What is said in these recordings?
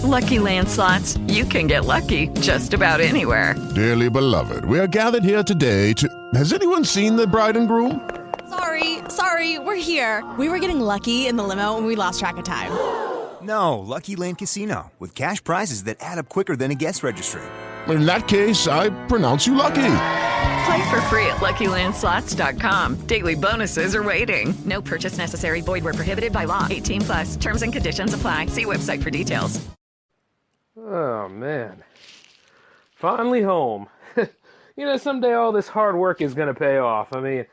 Lucky Land Slots, you can get lucky just about anywhere. Dearly beloved, we are gathered here today to... Has anyone seen the bride and groom? Sorry, we're here. We were getting lucky in the limo and we lost track of time. No, Lucky Land Casino, with cash prizes that add up quicker than a guest registry. In that case, I pronounce you lucky. Play for free at LuckyLandSlots.com. Daily bonuses are waiting. No purchase necessary. Void where prohibited by law. 18+. Terms and conditions apply. See website for details. Oh, man. Finally home. Someday all this hard work is going to pay off. I mean,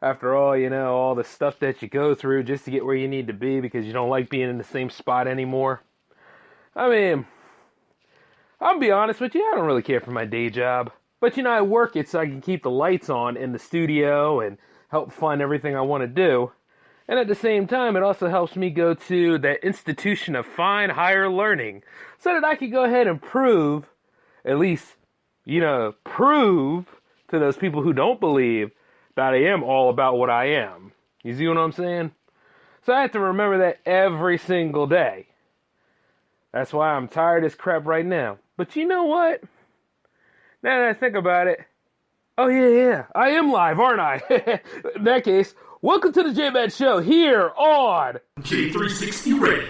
after all, all the stuff that you go through just to get where you need to be because you don't like being in the same spot anymore. I mean, I'll be honest with you, I don't really care for my day job. But, I work it so I can keep the lights on in the studio and help fund everything I want to do. And at the same time, it also helps me go to that institution of fine higher learning so that I can go ahead and prove, at least, prove to those people who don't believe that I am all about what I am. You see what I'm saying? So I have to remember that every single day. That's why I'm tired as crap right now. But you know what? Now that I think about it, oh yeah, I am live, aren't I? In that case, welcome to the J-Man Show here on J360 Radio.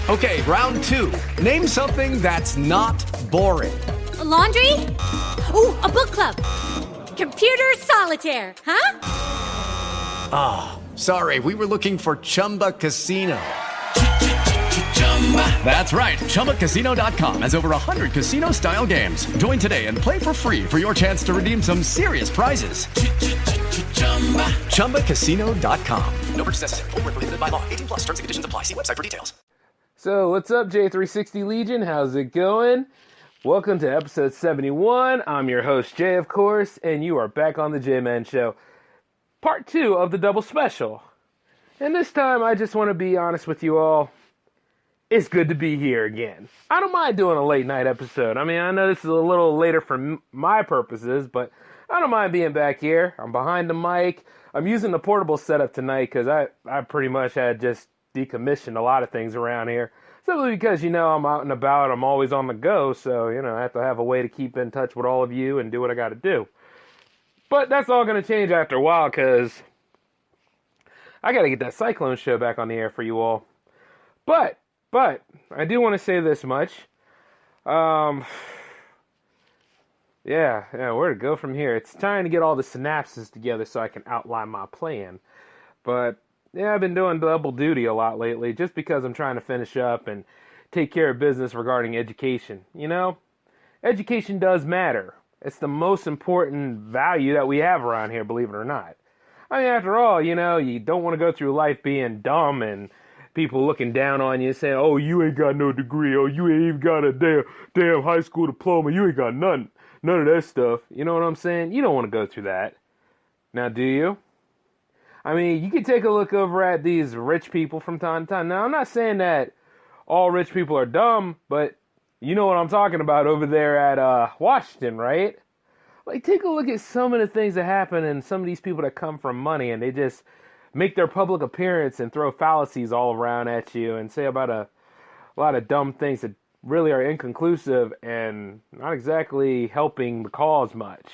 Okay, round two. Name something that's not boring. A laundry? Ooh, a book club. Computer solitaire, huh? Ah, sorry, we were looking for Chumba Casino. That's right, ChumbaCasino.com has over 100 casino-style games. Join today and play for free for your chance to redeem some serious prizes. ChumbaCasino.com. No purchase necessary. Void where prohibited by law. 18+. Terms and conditions apply. See website for details. So, what's up, J360 Legion? How's it going? Welcome to episode 71. I'm your host, Jay, of course, and you are back on the J-Man Show. Part 2 of the double special. And this time, I just want to be honest with you all. It's good to be here again. I don't mind doing a late night episode. I mean, I know this is a little later for my purposes, but I don't mind being back here. I'm behind the mic. I'm using the portable setup tonight because I pretty much had just decommissioned a lot of things around here. Simply because, I'm out and about. I'm always on the go. So, I have to have a way to keep in touch with all of you and do what I got to do. But that's all going to change after a while because I got to get that Cyclone show back on the air for you all. But I do want to say this much. Yeah, where to go from here? It's time to get all the synapses together so I can outline my plan. But yeah, I've been doing double duty a lot lately just because I'm trying to finish up and take care of business regarding education. Education does matter. It's the most important value that we have around here, believe it or not. I mean, after all, you don't want to go through life being dumb and people looking down on you saying, oh, you ain't got no degree. Oh, you ain't even got a damn high school diploma. You ain't got none of that stuff. You know what I'm saying? You don't want to go through that. Now, do you? I mean, you can take a look over at these rich people from time to time. Now, I'm not saying that all rich people are dumb, but you know what I'm talking about over there at Washington, right? Like, take a look at some of the things that happen and some of these people that come from money and they just make their public appearance and throw fallacies all around at you and say about a lot of dumb things that really are inconclusive and not exactly helping the cause much.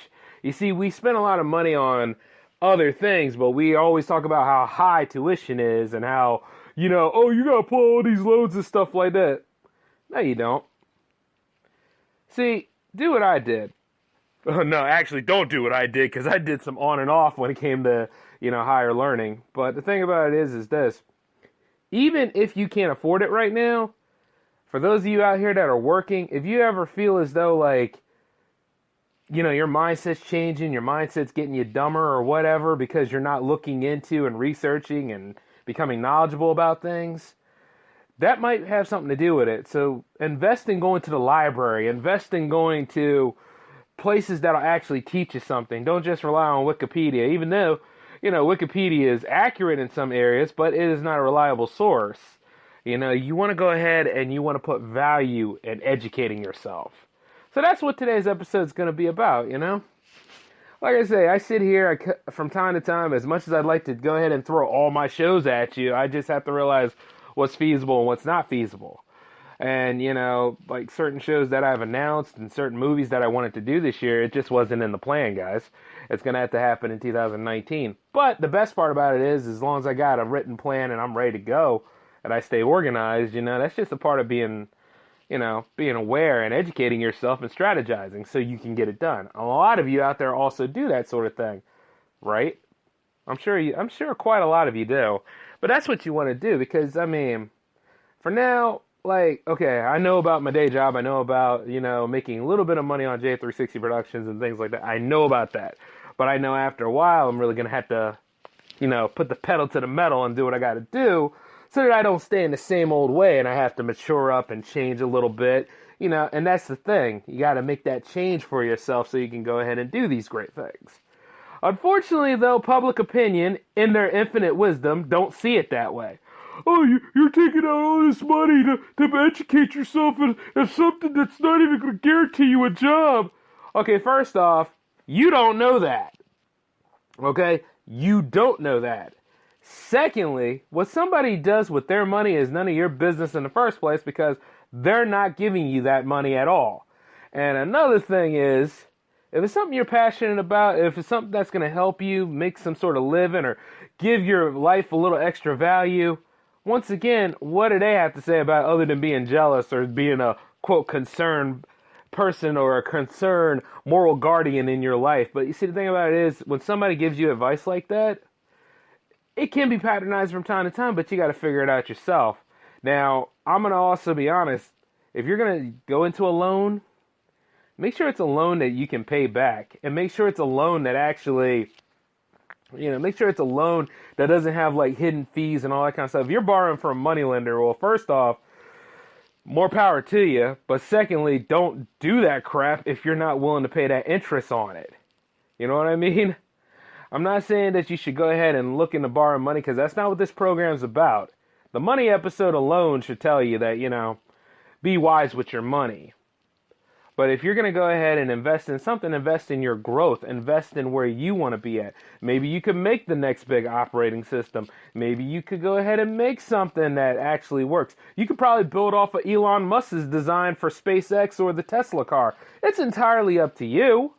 You see, we spend a lot of money on other things, but we always talk about how high tuition is and how, oh, you gotta pull all these loads and stuff like that. No, you don't. See, do what I did. No, actually, don't do what I did, because I did some on and off when it came to, higher learning. But the thing about it is this. Even if you can't afford it right now, for those of you out here that are working, if you ever feel as though, like, your mindset's changing, your mindset's getting you dumber or whatever because you're not looking into and researching and becoming knowledgeable about things, that might have something to do with it. So invest in going to the library, invest in going to places that'll actually teach you something. Don't just rely on Wikipedia, even though, Wikipedia is accurate in some areas, but it is not a reliable source. You want to go ahead and you want to put value in educating yourself. So that's what today's episode is going to be about, Like I say, I sit here from time to time, as much as I'd like to go ahead and throw all my shows at you, I just have to realize what's feasible and what's not feasible. And, like certain shows that I've announced and certain movies that I wanted to do this year, it just wasn't in the plan, guys. It's going to have to happen in 2019. But the best part about it is, as long as I got a written plan and I'm ready to go and I stay organized, that's just a part of being aware and educating yourself and strategizing so you can get it done. A lot of you out there also do that sort of thing, right? I'm sure quite a lot of you do. But that's what you want to do because, for now, okay, I know about my day job. I know about, making a little bit of money on J360 Productions and things like that. I know about that. But I know after a while, I'm really going to have to, put the pedal to the metal and do what I got to do so that I don't stay in the same old way and I have to mature up and change a little bit, and that's the thing. You got to make that change for yourself so you can go ahead and do these great things. Unfortunately, though, public opinion, in their infinite wisdom, don't see it that way. Oh, you're taking out all this money to educate yourself in something that's not even going to guarantee you a job. Okay, first off, you don't know that. Okay? You don't know that. Secondly, what somebody does with their money is none of your business in the first place because they're not giving you that money at all. And another thing is, if it's something you're passionate about, if it's something that's going to help you make some sort of living or give your life a little extra value, once again, what do they have to say about it other than being jealous or being a, quote, concerned person or a concerned moral guardian in your life? But you see, the thing about it is, when somebody gives you advice like that, it can be patronized from time to time, but you got to figure it out yourself. Now, I'm going to also be honest. If you're going to go into a loan, make sure it's a loan that you can pay back. And make sure it's a loan that actually, make sure it's a loan that doesn't have like hidden fees and all that kind of stuff. If you're borrowing from a moneylender, well, first off, more power to you. But secondly, don't do that crap if you're not willing to pay that interest on it. You know what I mean? I'm not saying that you should go ahead and look into borrowing money because that's not what this program's about. The money episode alone should tell you that, be wise with your money. But if you're going to go ahead and invest in something, invest in your growth, invest in where you want to be at. Maybe you could make the next big operating system. Maybe you could go ahead and make something that actually works. You could probably build off of Elon Musk's design for SpaceX or the Tesla car. It's entirely up to you.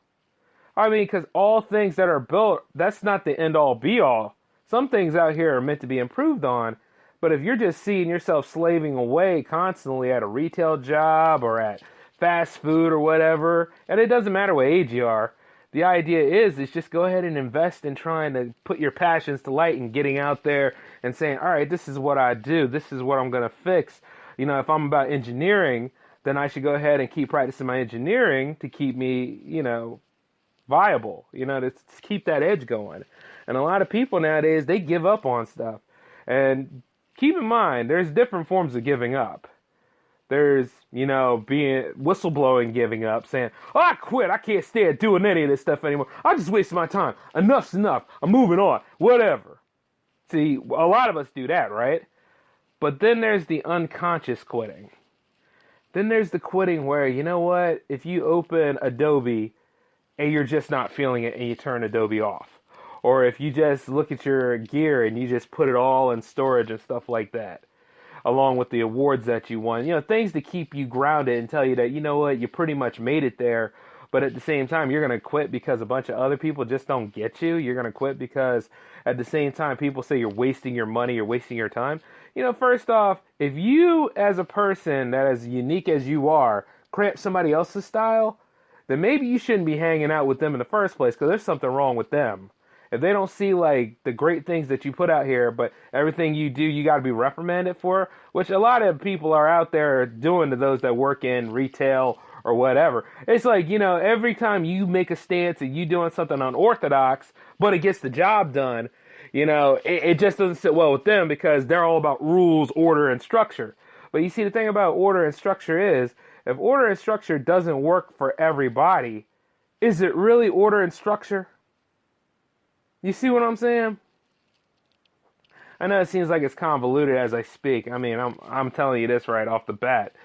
Because all things that are built, that's not the end-all, be-all. Some things out here are meant to be improved on, but if you're just seeing yourself slaving away constantly at a retail job or at fast food or whatever, and it doesn't matter what age you are, the idea is just go ahead and invest in trying to put your passions to light and getting out there and saying, all right, this is what I do, this is what I'm going to fix. If I'm about engineering, then I should go ahead and keep practicing my engineering to keep me, viable, to keep that edge going. And a lot of people nowadays, they give up on stuff. And keep in mind, there's different forms of giving up. There's, being whistleblowing, giving up, saying, oh, I quit. I can't stand doing any of this stuff anymore. I just wasted my time. Enough's enough. I'm moving on. Whatever. See, a lot of us do that, right? But then there's the unconscious quitting. Then there's the quitting where, if you open Adobe and you're just not feeling it and you turn Adobe off. Or if you just look at your gear and you just put it all in storage and stuff like that, along with the awards that you won, things to keep you grounded and tell you that, you pretty much made it there. But at the same time, you're going to quit because a bunch of other people just don't get you. You're going to quit because at the same time, people say you're wasting your money, you're wasting your time. First off, if you as a person that as unique as you are, cramp somebody else's style, then maybe you shouldn't be hanging out with them in the first place because there's something wrong with them. If they don't see like the great things that you put out here, but everything you do, you got to be reprimanded for, which a lot of people are out there doing to those that work in retail or whatever. It's like, every time you make a stance and you doing something unorthodox, but it gets the job done, it just doesn't sit well with them because they're all about rules, order, and structure. But you see, the thing about order and structure is, if order and structure doesn't work for everybody, is it really order and structure? You see what I'm saying? I know it seems like it's convoluted as I speak. I mean, I'm telling you this right off the bat,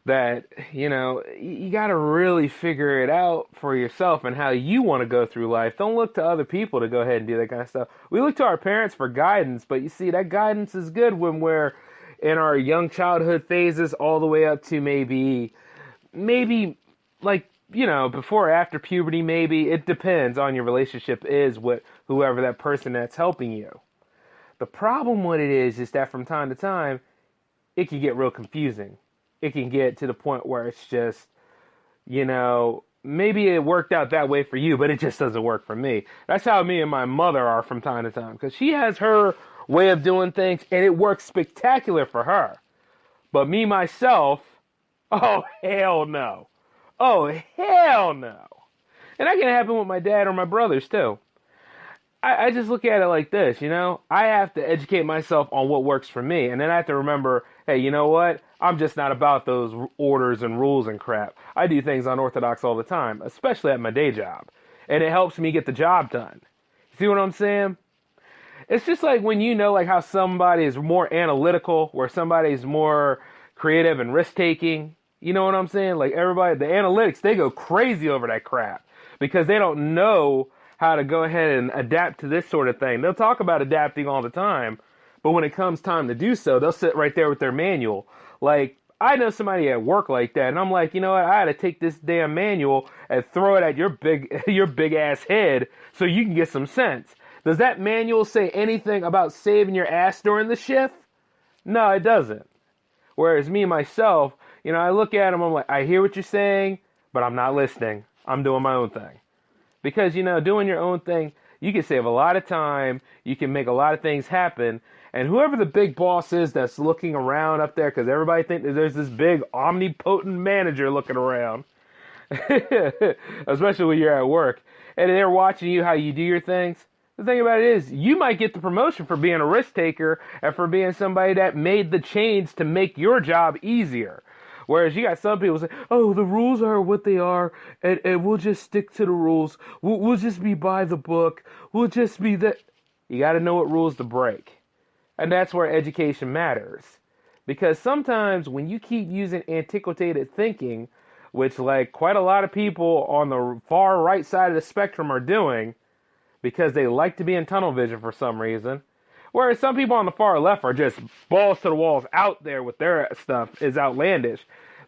that, you know, you got to really figure it out for yourself and how you want to go through life. Don't look to other people to go ahead and do that kind of stuff. We look to our parents for guidance, but you see, that guidance is good when we're in our young childhood phases all the way up to maybe like, you know, before or after puberty, maybe. It depends on your relationship is with whoever that person that's helping you. The problem with it is that from time to time, it can get real confusing. It can get to the point where it's just, you know, maybe it worked out that way for you, but it just doesn't work for me. That's how me and my mother are from time to time, because she has her way of doing things, and it works spectacular for her. But me, myself, oh, hell no. Oh, hell no. And that can happen with my dad or my brothers, too. I just look at it like this, you know? I have to educate myself on what works for me, and then I have to remember, hey, you know what? I'm just not about those orders and rules and crap. I do things unorthodox all the time, especially at my day job. And it helps me get the job done. See what I'm saying? It's just like when you know like how somebody is more analytical, where somebody's more creative and risk-taking. You know what I'm saying? Like everybody, the analytics, they go crazy over that crap because they don't know how to go ahead and adapt to this sort of thing. They'll talk about adapting all the time, but when it comes time to do so, they'll sit right there with their manual. Like, I know somebody at work like that, and I'm like, you know what? I had to take this damn manual and throw it at your big ass head so you can get some sense. Does that manual say anything about saving your ass during the shift? No, it doesn't. Whereas me, myself, you know, I look at them, I'm like, I hear what you're saying, but I'm not listening. I'm doing my own thing. Because, you know, doing your own thing, you can save a lot of time, you can make a lot of things happen, and whoever the big boss is that's looking around up there, because everybody thinks there's this big omnipotent manager looking around, especially when you're at work, and they're watching you how you do your things. The thing about it is, you might get the promotion for being a risk taker and for being somebody that made the change to make your job easier. Whereas you got some people say, oh, the rules are what they are, and we'll just stick to the rules. We'll just be by the book. We'll just be that. You got to know what rules to break. And that's where education matters. Because sometimes when you keep using antiquated thinking, which like quite a lot of people on the far right side of the spectrum are doing, because they like to be in tunnel vision for some reason, whereas some people on the far left are just balls to the walls out there with their stuff is outlandish.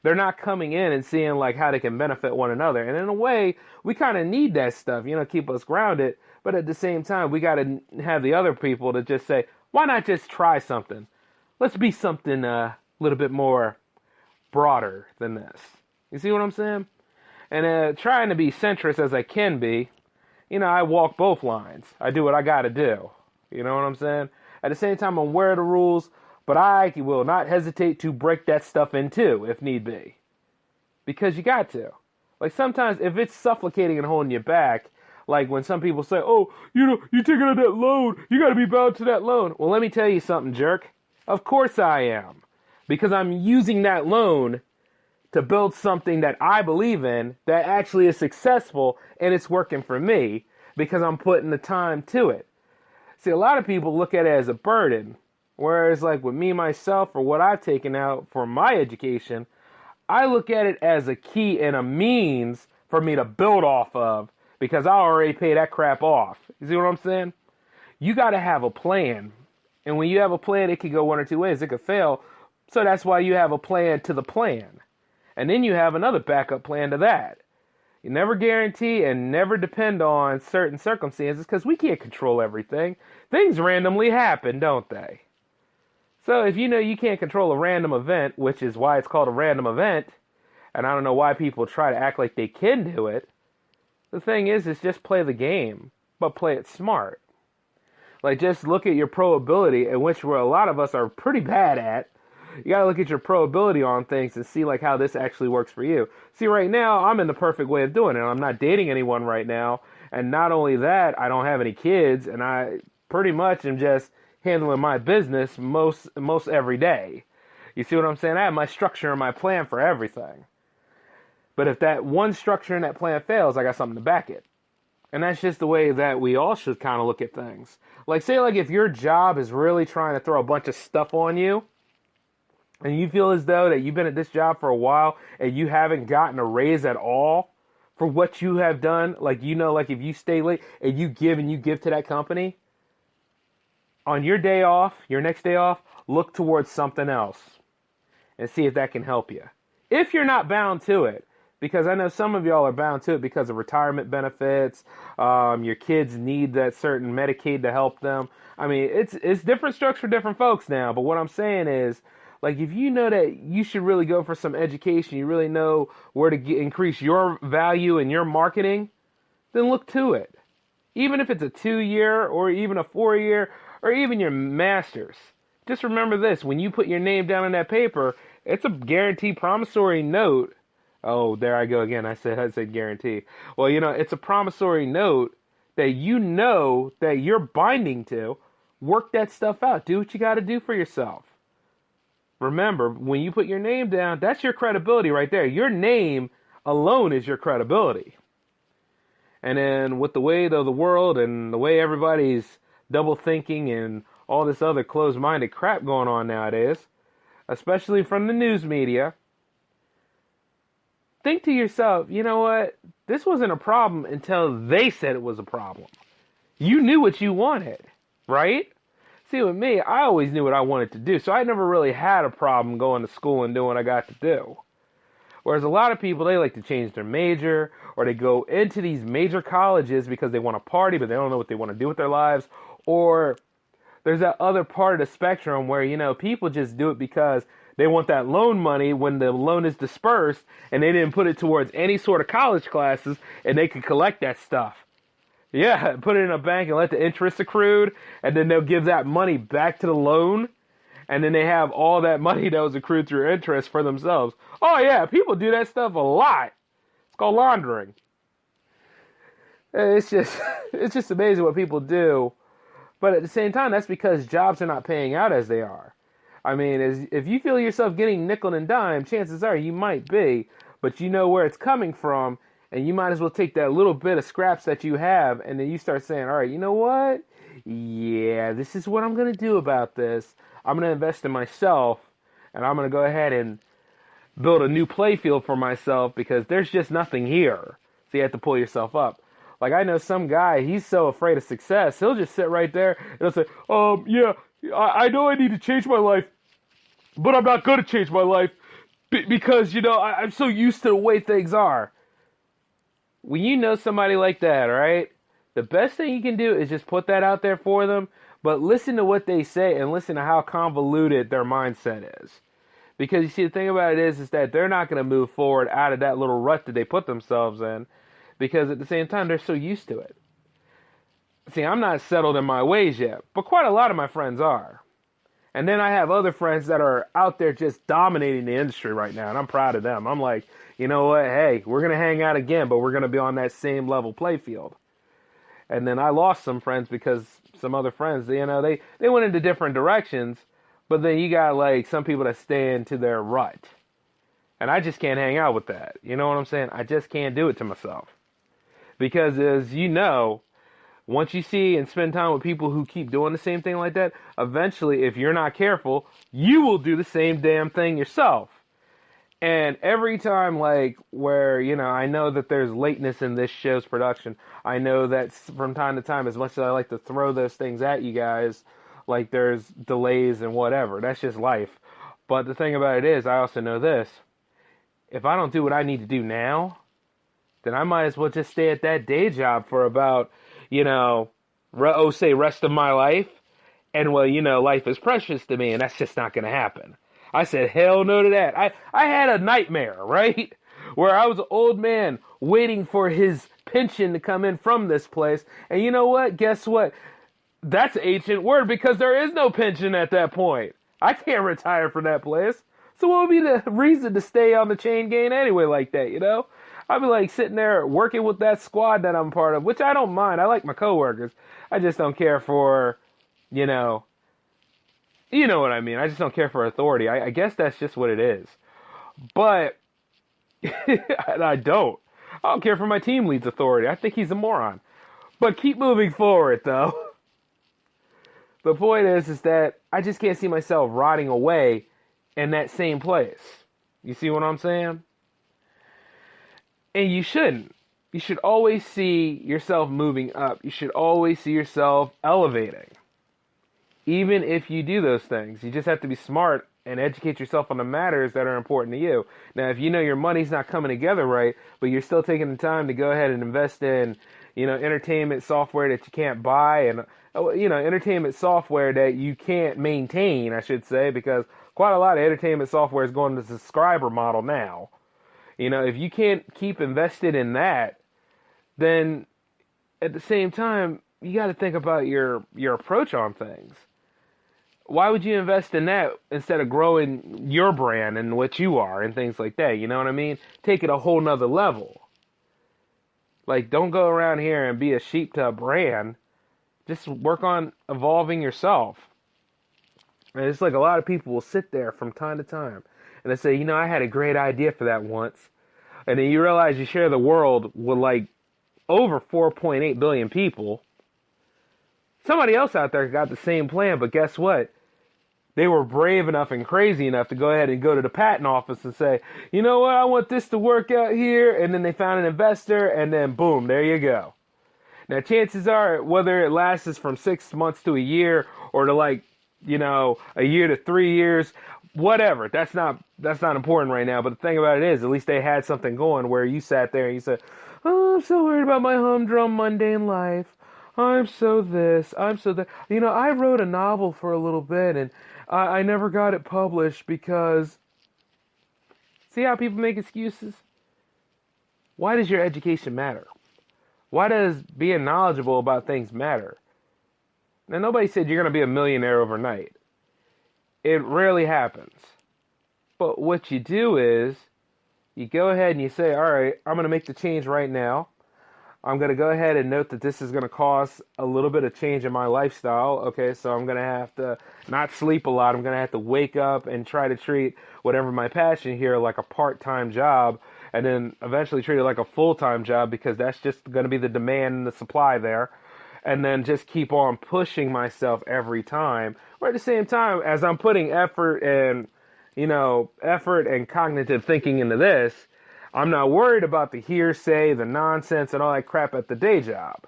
They're not coming in and seeing like how they can benefit one another. And in a way, we kind of need that stuff, you know, keep us grounded. But at the same time, we got to have the other people to just say, why not just try something? Let's be something a little bit more broader than this. You see what I'm saying? And trying to be centrist as I can be, you know, I walk both lines. I do what I got to do. You know what I'm saying? At the same time, I'm aware of the rules, but I will not hesitate to break that stuff in two, if need be. Because you got to. Like, sometimes, if it's suffocating and holding you back, like when some people say, oh, you know, you're taking on that loan, you got to be bound to that loan. Well, let me tell you something, jerk. Of course I am. Because I'm using that loan to build something that I believe in that actually is successful, and it's working for me because I'm putting the time to it. See, a lot of people look at it as a burden, whereas like with me, myself, or what I've taken out for my education, I look at it as a key and a means for me to build off of because I already pay that crap off. You see what I'm saying? You got to have a plan. And when you have a plan, it could go one or two ways. It could fail. So that's why you have a plan to the plan. And then you have another backup plan to that. You never guarantee and never depend on certain circumstances because we can't control everything. Things randomly happen, don't they? So if you know you can't control a random event, which is why it's called a random event, and I don't know why people try to act like they can do it, the thing is just play the game, but play it smart. Like just look at your probability, in which a lot of us are pretty bad at. You got to look at your probability on things and see like how this actually works for you. See, right now, I'm in the perfect way of doing it. I'm not dating anyone right now. And not only that, I don't have any kids. And I pretty much am just handling my business most every day. You see what I'm saying? I have my structure and my plan for everything. But if that one structure and that plan fails, I got something to back it. And that's just the way that we all should kind of look at things. Like, say, like, if your job is really trying to throw a bunch of stuff on you, and you feel as though that you've been at this job for a while, and you haven't gotten a raise at all for what you have done, like, you know, like, if you stay late, and you give to that company, on your day off, your next day off, look towards something else, and see if that can help you. If you're not bound to it. Because I know some of y'all are bound to it because of retirement benefits. Your kids need that certain Medicaid to help them. I mean, it's different strokes for different folks now. But what I'm saying is, like, if you know that you should really go for some education, you really know where to increase your value in your marketing, then look to it. Even if it's a 2-year or even a 4-year or even your master's. Just remember this. When you put your name down on that paper, it's a guaranteed promissory note. Oh, there I go again. I said guarantee. Well, you know, it's a promissory note that you know that you're binding to. Work that stuff out. Do what you got to do for yourself. Remember, when you put your name down, that's your credibility right there. Your name alone is your credibility. And then with the way of the world and the way everybody's double thinking and all this other closed-minded crap going on nowadays, especially from the news media, think to yourself, you know what? This wasn't a problem until they said it was a problem. You knew what you wanted, right? See, with me, I always knew what I wanted to do, so I never really had a problem going to school and doing what I got to do. Whereas a lot of people, they like to change their major, or they go into these major colleges because they want to party, but they don't know what they want to do with their lives. Or there's that other part of the spectrum where, you know, people just do it because they want that loan money when the loan is dispersed, and they didn't put it towards any sort of college classes, and they can collect that stuff. Yeah, put it in a bank and let the interest accrued, and then they'll give that money back to the loan, and then they have all that money that was accrued through interest for themselves. Oh yeah, people do that stuff a lot. It's called laundering. It's just amazing what people do. But at the same time, that's because jobs are not paying out as they are. I mean, if you feel yourself getting nickel and dime, chances are you might be, but you know where it's coming from, and you might as well take that little bit of scraps that you have, and then you start saying, all right, you know what? Yeah, this is what I'm going to do about this. I'm going to invest in myself, and I'm going to go ahead and build a new playfield for myself because there's just nothing here. So you have to pull yourself up. Like, I know some guy, he's so afraid of success, he'll just sit right there and he'll say, yeah, I know I need to change my life, but I'm not going to change my life because, you know, I'm so used to the way things are. When you know somebody like that, right, the best thing you can do is just put that out there for them, but listen to what they say and listen to how convoluted their mindset is. Because, you see, the thing about it is that they're not going to move forward out of that little rut that they put themselves in because at the same time, they're so used to it. See, I'm not settled in my ways yet, but quite a lot of my friends are. And then I have other friends that are out there just dominating the industry right now, and I'm proud of them. I'm like, you know what? Hey, we're going to hang out again, but we're going to be on that same level playfield. And then I lost some friends because some other friends, you know, they went into different directions, but then you got, like, some people that stay into their rut. And I just can't hang out with that. You know what I'm saying? I just can't do it to myself. Because, as you know, once you see and spend time with people who keep doing the same thing like that, eventually, if you're not careful, you will do the same damn thing yourself. And every time, like, where, you know, I know that there's lateness in this show's production. I know that from time to time, as much as I like to throw those things at you guys, like, there's delays and whatever. That's just life. But the thing about it is, I also know this. If I don't do what I need to do now, then I might as well just stay at that day job for about, you know, rest of my life. And, well, you know, life is precious to me, and that's just not going to happen. I said, hell no to that. I had a nightmare, right? Where I was an old man waiting for his pension to come in from this place. And you know what? Guess what? That's an ancient word because there is no pension at that point. I can't retire from that place. So what would be the reason to stay on the chain gang anyway like that, you know? I'd be like sitting there working with that squad that I'm part of, which I don't mind. I like my coworkers. I just don't care for, you know what I mean. I just don't care for authority. I guess that's just what it is. But I don't care for my team lead's authority. I think he's a moron. But keep moving forward, though. The point is that I just can't see myself rotting away in that same place. You see what I'm saying? And you shouldn't. You should always see yourself moving up. You should always see yourself elevating. Even if you do those things, you just have to be smart and educate yourself on the matters that are important to you. Now, if you know your money's not coming together right, but you're still taking the time to go ahead and invest in, entertainment software that you can't buy and, entertainment software that you can't maintain, I should say, because quite a lot of entertainment software is going to the subscriber model now. If you can't keep invested in that, then at the same time, you got to think about your approach on things. Why would you invest in that instead of growing your brand and what you are and things like that? You know what I mean? Take it a whole nother level. Like, don't go around here and be a sheep to a brand. Just work on evolving yourself. And it's like a lot of people will sit there from time to time and they say, I had a great idea for that once. And then you realize you share the world with like over 4.8 billion people. Somebody else out there got the same plan, but guess what? They were brave enough and crazy enough to go ahead and go to the patent office and say, you know what, I want this to work out here. And then they found an investor, and then boom, there you go. Now, chances are, whether it lasts from 6 months to a year or to like, a year to 3 years, whatever. That's not important right now. But the thing about it is, at least they had something going where you sat there and you said, oh, I'm so worried about my humdrum, mundane life. I'm so this, I'm so that. I wrote a novel for a little bit and I never got it published because... See how people make excuses? Why does your education matter? Why does being knowledgeable about things matter? Now, nobody said you're going to be a millionaire overnight. It rarely happens. But what you do is, you go ahead and you say, all right, I'm going to make the change right now. I'm going to go ahead and note that this is going to cause a little bit of change in my lifestyle. Okay, so I'm going to have to not sleep a lot. I'm going to have to wake up and try to treat whatever my passion here like a part-time job, and then eventually treat it like a full-time job because that's just going to be the demand and the supply there. And then just keep on pushing myself every time. Or at the same time, as I'm putting effort and cognitive thinking into this, I'm not worried about the hearsay, the nonsense, and all that crap at the day job.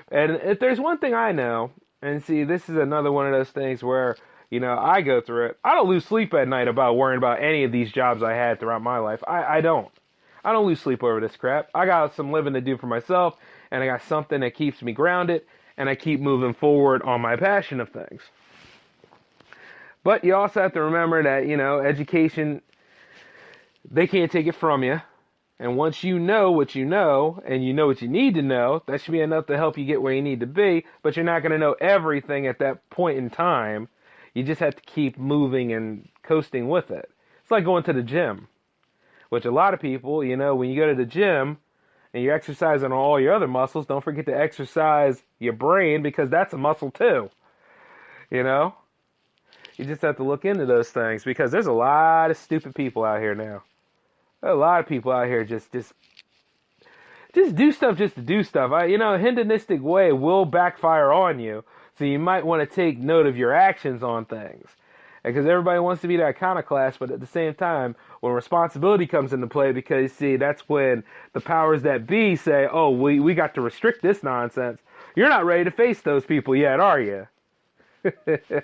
And if there's one thing I know, and see, this is another one of those things where, I go through it. I don't lose sleep at night about worrying about any of these jobs I had throughout my life. I don't. I don't lose sleep over this crap. I got some living to do for myself, and I got something that keeps me grounded, and I keep moving forward on my passion of things. But you also have to remember that, education... They can't take it from you. And once you know what you know, and you know what you need to know, that should be enough to help you get where you need to be. But you're not going to know everything at that point in time. You just have to keep moving and coasting with it. It's like going to the gym, which a lot of people, when you go to the gym and you're exercising all your other muscles, don't forget to exercise your brain because that's a muscle too. You just have to look into those things because there's a lot of stupid people out here now. A lot of people out here just do stuff just to do stuff. A hedonistic way will backfire on you. So you might want to take note of your actions on things. Because everybody wants to be that iconoclast, but at the same time, when responsibility comes into play, because, see, that's when the powers that be say, oh, we got to restrict this nonsense. You're not ready to face those people yet, are you? Yeah,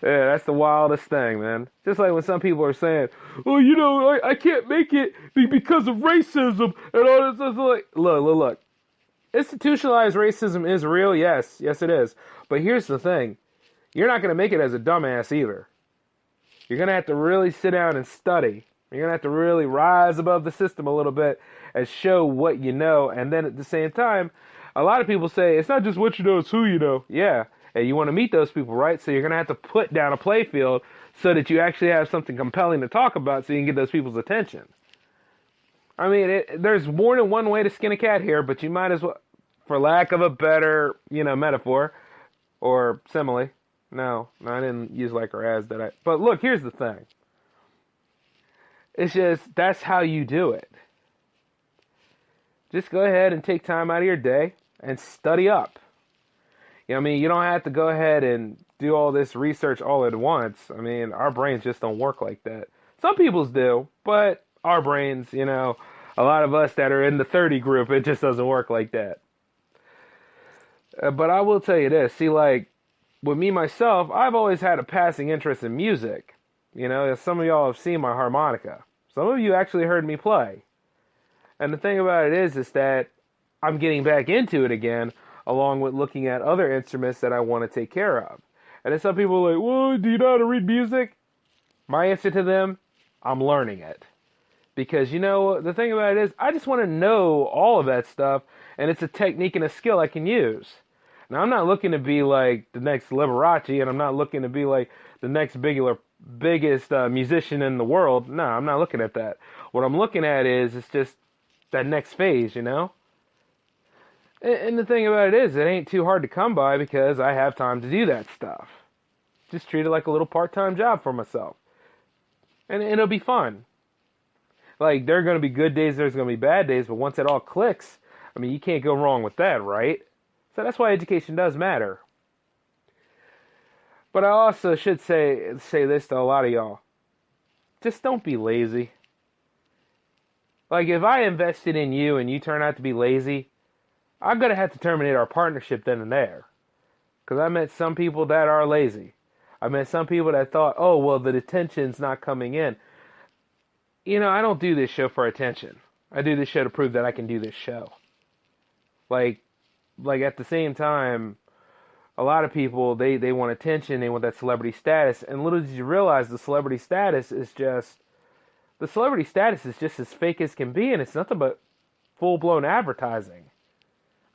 that's the wildest thing, man. Just like when some people are saying, oh, I can't make it because of racism and all this. Like, look. Institutionalized racism is real, yes it is. But here's the thing. You're not going to make it as a dumbass either. You're going to have to really sit down and study. You're going to have to really rise above the system a little bit and show what you know. And then at the same time, a lot of people say, it's not just what you know, it's who you know. Yeah. And you want to meet those people, right? So you're going to have to put down a play field so that you actually have something compelling to talk about so you can get those people's attention. I mean, there's more than one way to skin a cat here, but you might as well, for lack of a better, metaphor or simile. No, I didn't use like or as, did I? But look, here's the thing. It's just, that's how you do it. Just go ahead and take time out of your day. and study up. You know what I mean? You don't have to go ahead and do all this research all at once. I mean, our brains just don't work like that. Some people's do, but our brains, you know, a lot of us that are in the 30 group, it just doesn't work like that. But I will tell you this. See, like, with me, myself, I've always had a passing interest in music. You know, some of y'all have seen my harmonica. Some of you actually heard me play. And the thing about it is that I'm getting back into it again, along with looking at other instruments that I want to take care of. And then some people are like, well, do you know how to read music? My answer to them, I'm learning it. Because, you know, the thing about it is, I just want to know all of that stuff, and it's a technique and a skill I can use. Now, I'm not looking to be like the next Liberace, and I'm not looking to be like the next biggest musician in the world. No, I'm not looking at that. What I'm looking at is, it's just that next phase, you know? And the thing about it is, it ain't too hard to come by because I have time to do that stuff. Just treat it like a little part-time job for myself. And it'll be fun. Like, there are going to be good days, there's going to be bad days, but once it all clicks, I mean, you can't go wrong with that, right? So that's why education does matter. But I also should say this to a lot of y'all. Just don't be lazy. Like, if I invested in you and you turn out to be lazy, I'm going to have to terminate our partnership then and there. Because I met some people that are lazy. I met some people that thought, oh, well, the attention's not coming in. You know, I don't do this show for attention. I do this show to prove that I can do this show. Like at the same time, a lot of people, they want attention, they want that celebrity status. And little did you realize the celebrity status is just as fake as can be, and it's nothing but full-blown advertising.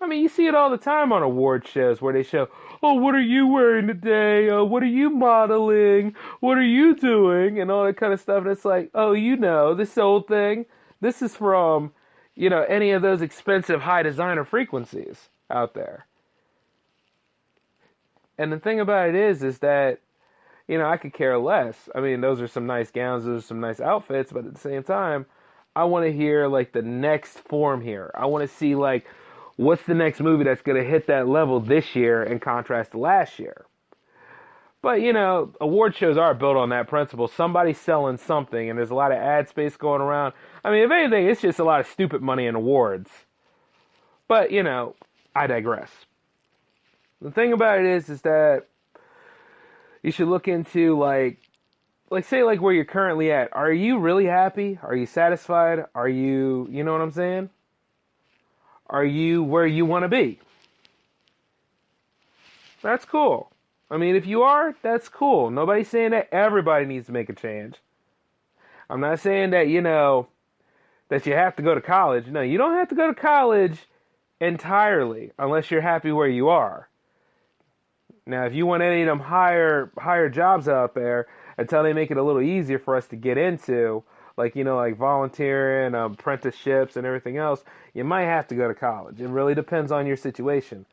I mean, you see it all the time on award shows where they show, oh, what are you wearing today? What are you modeling? What are you doing? And all that kind of stuff. And it's like, oh, you know, this old thing, this is from, you know, any of those expensive high designer frequencies out there. And the thing about it is that, you know, I could care less. I mean, those are some nice gowns, those are some nice outfits, but at the same time, I want to hear, like, the next form here. I want to see, like, what's the next movie that's going to hit that level this year in contrast to last year? But, you know, award shows are built on that principle. Somebody's selling something, and there's a lot of ad space going around. I mean, if anything, it's just a lot of stupid money in awards. But, you know, I digress. The thing about it is that you should look into, like say, like, where you're currently at. Are you really happy? Are you satisfied? Are you, you know what I'm saying? Are you where you want to be? That's cool. I mean, if you are, that's cool. Nobody's saying that everybody needs to make a change. I'm not saying that, you know, that you have to go to college. No, you don't have to go to college entirely unless you're happy where you are. Now, if you want any of them higher jobs out there until they make it a little easier for us to get into, like, you know, like volunteering, apprenticeships, and everything else, you might have to go to college. It really depends on your situation.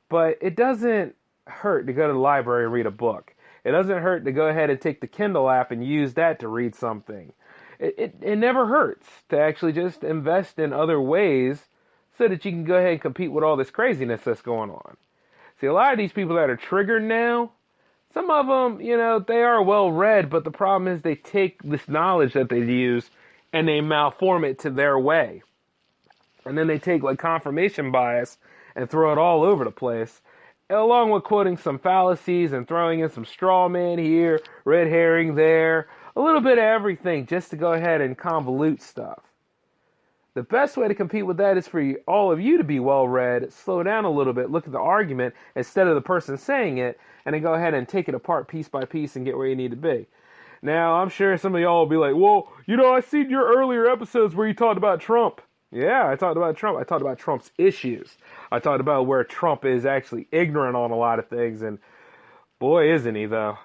But it doesn't hurt to go to the library and read a book. It doesn't hurt to go ahead and take the Kindle app and use that to read something. It never hurts to actually just invest in other ways so that you can go ahead and compete with all this craziness that's going on. See, a lot of these people that are triggered now, some of them, you know, they are well-read, but the problem is they take this knowledge that they use and they malform it to their way. And then they take, like, confirmation bias and throw it all over the place, along with quoting some fallacies and throwing in some straw man here, red herring there, a little bit of everything just to go ahead and convolute stuff. The best way to compete with that is for all of you to be well-read, slow down a little bit, look at the argument instead of the person saying it, and then go ahead and take it apart piece by piece and get where you need to be. Now, I'm sure some of y'all will be like, well, you know, I seen your earlier episodes where you talked about Trump. Yeah, I talked about Trump. I talked about Trump's issues. I talked about where Trump is actually ignorant on a lot of things, and boy, isn't he, though.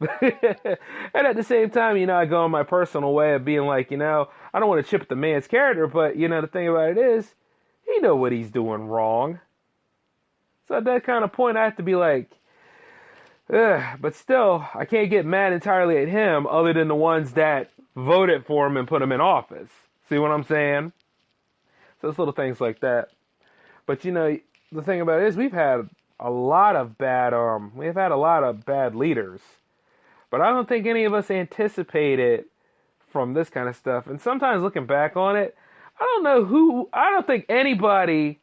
And at the same time, you know, I go on my personal way of being like, you know, I don't want to chip at the man's character, but, you know, the thing about it is, he know what he's doing wrong. So at that kind of point, I have to be like, ugh, but still, I can't get mad entirely at him other than the ones that voted for him and put him in office. See what I'm saying? So it's little things like that. But the thing about it is we've had a lot of bad leaders. But I don't think any of us anticipated from this kind of stuff. And sometimes looking back on it, I don't think anybody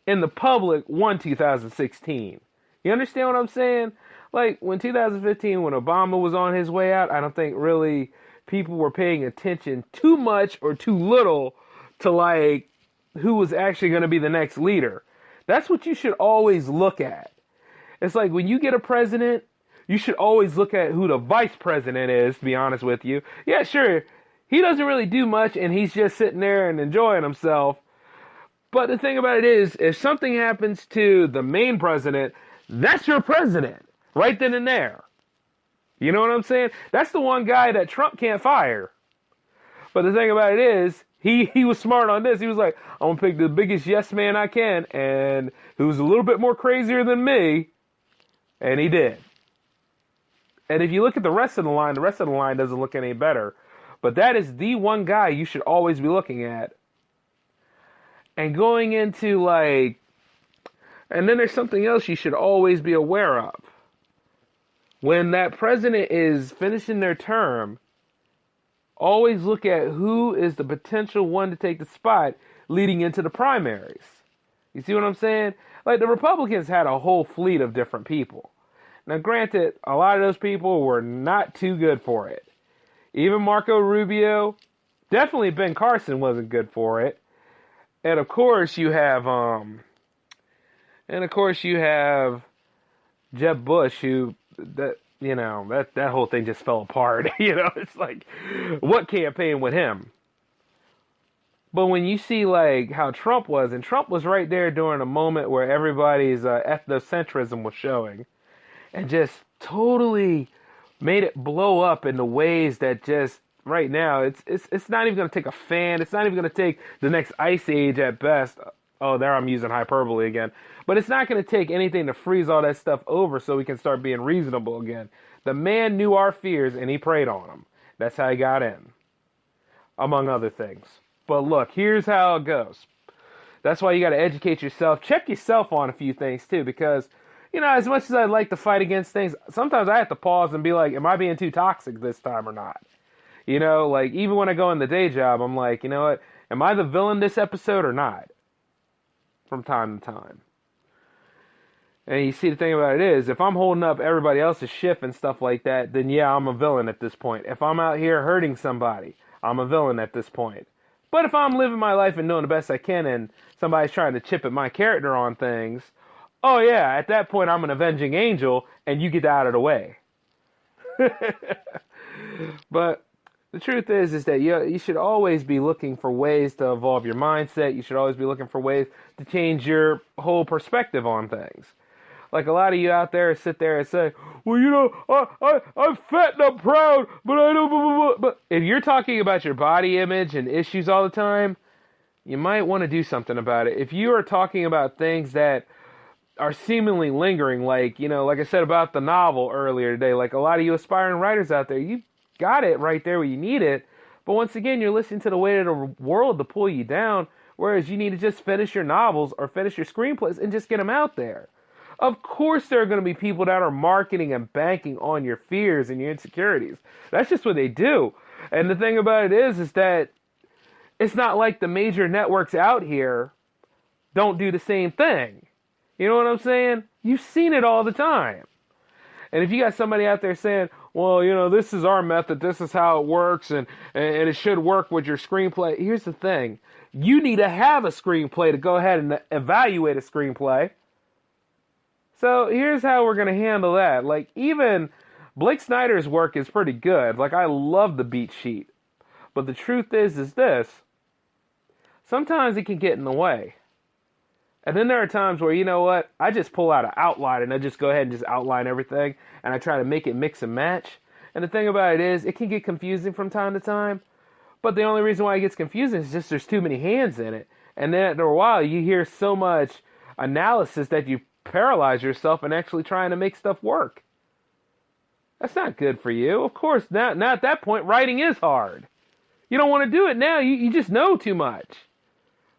in the public won 2016. You understand what I'm saying? Like when 2015, when Obama was on his way out, I don't think really people were paying attention too much or too little to like who was actually going to be the next leader. That's what you should always look at. It's like when you get a president, you should always look at who the vice president is, to be honest with you. Yeah, sure, he doesn't really do much and he's just sitting there and enjoying himself. But the thing about it is, if something happens to the main president, that's your president, right then and there. You know what I'm saying? That's the one guy that Trump can't fire. But the thing about it is, he was smart on this. He was like, I'm going to pick the biggest yes man I can, and who's a little bit more crazier than me, and he did. And if you look at the rest of the line doesn't look any better. But that is the one guy you should always be looking at. And going into and then there's something else you should always be aware of. When that president is finishing their term, always look at who is the potential one to take the spot leading into the primaries. You see what I'm saying? Like the Republicans had a whole fleet of different people. Now granted, a lot of those people were not too good for it. Even Marco Rubio, definitely Ben Carson wasn't good for it. And of course you have Jeb Bush, who that whole thing just fell apart. It's like, what campaign with him? But when you see like how Trump was, and Trump was right there during a moment where everybody's ethnocentrism was showing, and just totally made it blow up in the ways that just right now it's not even going to take a fan. It's not even going to take the next ice age at best. Oh, there I'm using hyperbole again. But it's not going to take anything to freeze all that stuff over so we can start being reasonable again. The man knew our fears and he preyed on them. That's how he got in, among other things. But look, here's how it goes. That's why you got to educate yourself. Check yourself on a few things too, because, as much as I'd like to fight against things, sometimes I have to pause and be like, am I being too toxic this time or not? Like even when I go in the day job, I'm like, you know what? Am I the villain this episode or not? From time to time. And you see, the thing about it is, if I'm holding up everybody else's shift and stuff like that, then yeah, I'm a villain at this point. If I'm out here hurting somebody, I'm a villain at this point. But if I'm living my life and doing the best I can and somebody's trying to chip at my character on things, oh yeah, at that point I'm an avenging angel and you get out of the way. But the truth is that you should always be looking for ways to evolve your mindset. You should always be looking for ways to change your whole perspective on things. Like a lot of you out there sit there and say, well, I'm fat and I'm proud, but I don't, blah, blah, blah. But if you're talking about your body image and issues all the time, you might want to do something about it. If you are talking about things that are seemingly lingering, like I said about the novel earlier today, like a lot of you aspiring writers out there, you got it right there where you need it. But once again, you're listening to the weight of the world to pull you down, whereas you need to just finish your novels or finish your screenplays and just get them out there. Of course there are going to be people that are marketing and banking on your fears and your insecurities. That's just what they do. And the thing about it is that it's not like the major networks out here don't do the same thing. You know what I'm saying? You've seen it all the time. And if you got somebody out there saying, well, this is our method, this is how it works, and it should work with your screenplay. Here's the thing. You need to have a screenplay to go ahead and evaluate a screenplay. So here's how we're going to handle that. Like, even Blake Snyder's work is pretty good. Like, I love the beat sheet. But the truth is this. Sometimes it can get in the way. And then there are times where, you know what, I just pull out an outline and I just go ahead and just outline everything and I try to make it mix and match. And the thing about it is, it can get confusing from time to time. But the only reason why it gets confusing is just there's too many hands in it. And then after a while, you hear so much analysis that you paralyze yourself in actually trying to make stuff work. That's not good for you. Of course, now at that point, writing is hard. You don't want to do it now. You just know too much.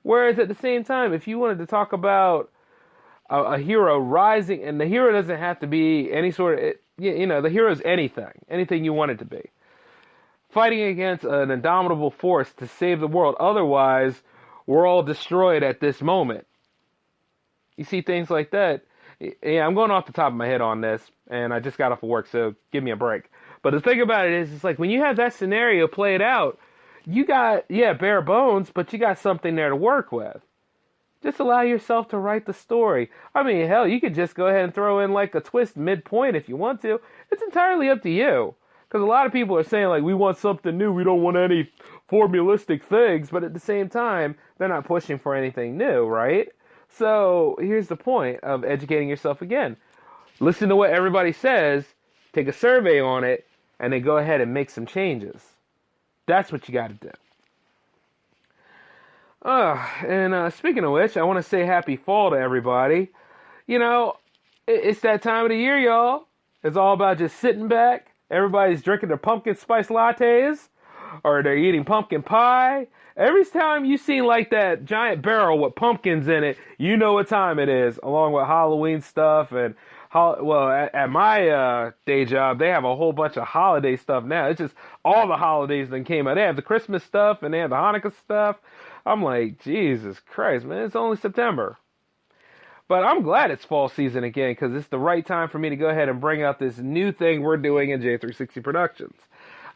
Whereas at the same time, if you wanted to talk about a hero rising, and the hero doesn't have to be any sort of, the hero is anything you want it to be. Fighting against an indomitable force to save the world. Otherwise, we're all destroyed at this moment. You see things like that. Yeah, I'm going off the top of my head on this, and I just got off of work, so give me a break. But the thing about it is, it's like when you have that scenario played out, you got, bare bones, but you got something there to work with. Just allow yourself to write the story. I mean, hell, you could just go ahead and throw in like a twist midpoint if you want to. It's entirely up to you. Because a lot of people are saying, like, we want something new. We don't want any formulistic things. But at the same time, they're not pushing for anything new, right? So here's the point of educating yourself again. Listen to what everybody says, take a survey on it, and then go ahead and make some changes. That's what you got to do. And speaking of which, I want to say happy fall to everybody. It's that time of the year, y'all. It's all about just sitting back. Everybody's drinking their pumpkin spice lattes, or they're eating pumpkin pie. Every time you see like that giant barrel with pumpkins in it, you know what time it is, along with Halloween stuff. And at my day job, they have a whole bunch of holiday stuff now. It's just all the holidays that came out. They have the Christmas stuff and they have the Hanukkah stuff. I'm like, Jesus Christ, man, it's only September. But I'm glad it's fall season again, because it's the right time for me to go ahead and bring out this new thing we're doing in J360 Productions.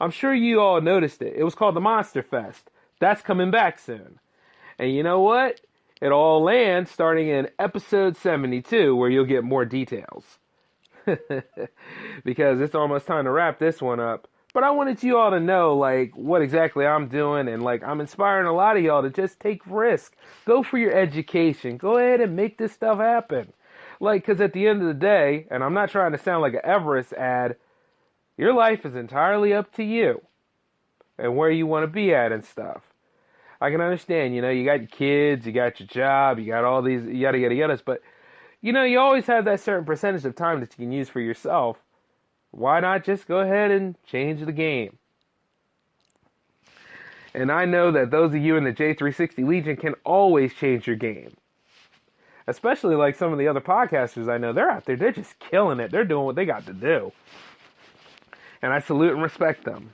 I'm sure you all noticed it. It was called the Monster Fest. That's coming back soon. And you know what? It all lands starting in episode 72, where you'll get more details. Because it's almost time to wrap this one up. But I wanted you all to know, like, what exactly I'm doing. And, like, I'm inspiring a lot of y'all to just take risk. Go for your education. Go ahead and make this stuff happen. Like, because at the end of the day, and I'm not trying to sound like an Everest ad, your life is entirely up to you. And where you want to be at and stuff. I can understand, you got your kids, you got your job, you got all these yada yada yadas. But, you always have that certain percentage of time that you can use for yourself. Why not just go ahead and change the game? And I know that those of you in the J360 Legion can always change your game. Especially like some of the other podcasters I know. They're out there, they're just killing it. They're doing what they got to do. And I salute and respect them.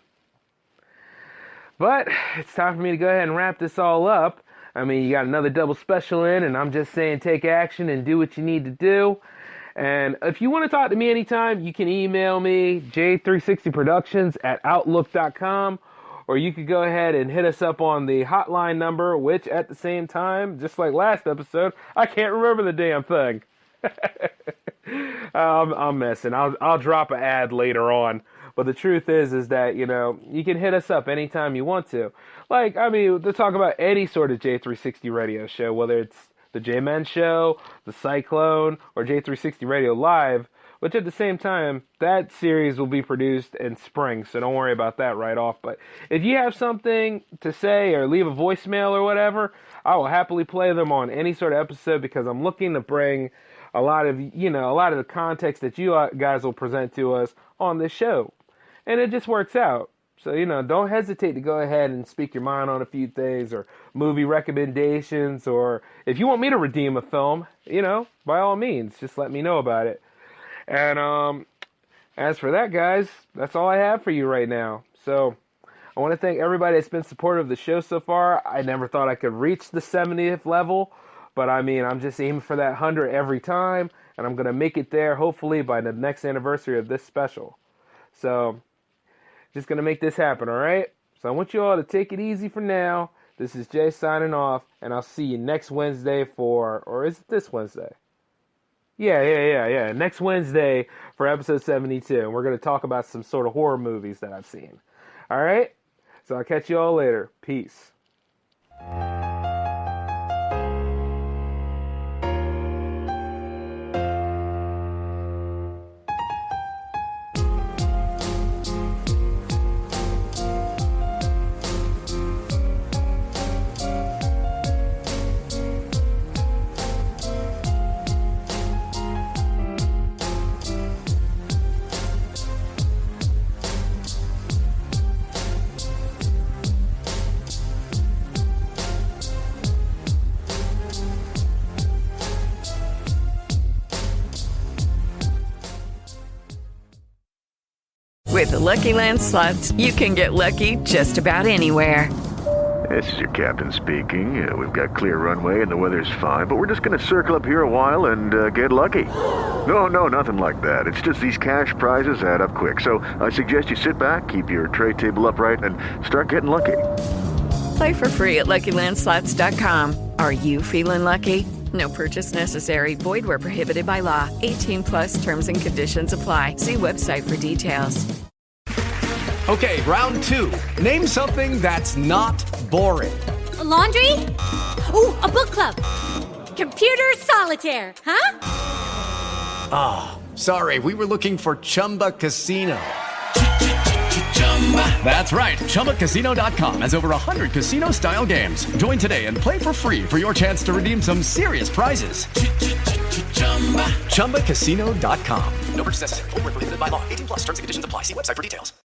But it's time for me to go ahead and wrap this all up. I mean, you got another double special in, and I'm just saying take action and do what you need to do. And if you want to talk to me anytime, you can email me, J360Productions@outlook.com, or you could go ahead and hit us up on the hotline number, which at the same time, just like last episode, I can't remember the damn thing. I'm messing. I'll drop an ad later on. But the truth is that, you can hit us up anytime you want to. Like, I mean, to talk about any sort of J360 radio show, whether it's the J-Men Show, the Cyclone, or J360 Radio Live, which at the same time, that series will be produced in spring, so don't worry about that right off. But if you have something to say or leave a voicemail or whatever, I will happily play them on any sort of episode, because I'm looking to bring a lot of the context that you guys will present to us on this show. And it just works out. So, don't hesitate to go ahead and speak your mind on a few things, or movie recommendations, or if you want me to redeem a film, by all means, just let me know about it. And as for that, guys, that's all I have for you right now. So I want to thank everybody that's been supportive of the show so far. I never thought I could reach the 70th level, but I mean, I'm just aiming for that 100 every time, and I'm going to make it there, hopefully, by the next anniversary of this special. So just going to make this happen, all right? So I want you all to take it easy for now. This is Jay signing off, and I'll see you next Wednesday or is it this Wednesday? Yeah. Next Wednesday for episode 72. And we're going to talk about some sort of horror movies that I've seen. All right? So I'll catch you all later. Peace. Lucky Land Slots, you can get lucky just about anywhere. This is your captain speaking. We've got clear runway and the weather's fine, but we're just going to circle up here a while and get lucky. No, nothing like that. It's just these cash prizes add up quick. So I suggest you sit back, keep your tray table upright, and start getting lucky. Play for free at LuckyLandSlots.com. Are you feeling lucky? No purchase necessary. Void where prohibited by law. 18 plus terms and conditions apply. See website for details. Okay, round two. Name something that's not boring. A laundry? Ooh, a book club. Computer solitaire, huh? Ah, sorry, we were looking for Chumba Casino. That's right, ChumbaCasino.com has over 100 casino-style games. Join today and play for free for your chance to redeem some serious prizes. ChumbaCasino.com. No purchase necessary. Void where prohibited by law. 18 plus terms and conditions apply. See website for details.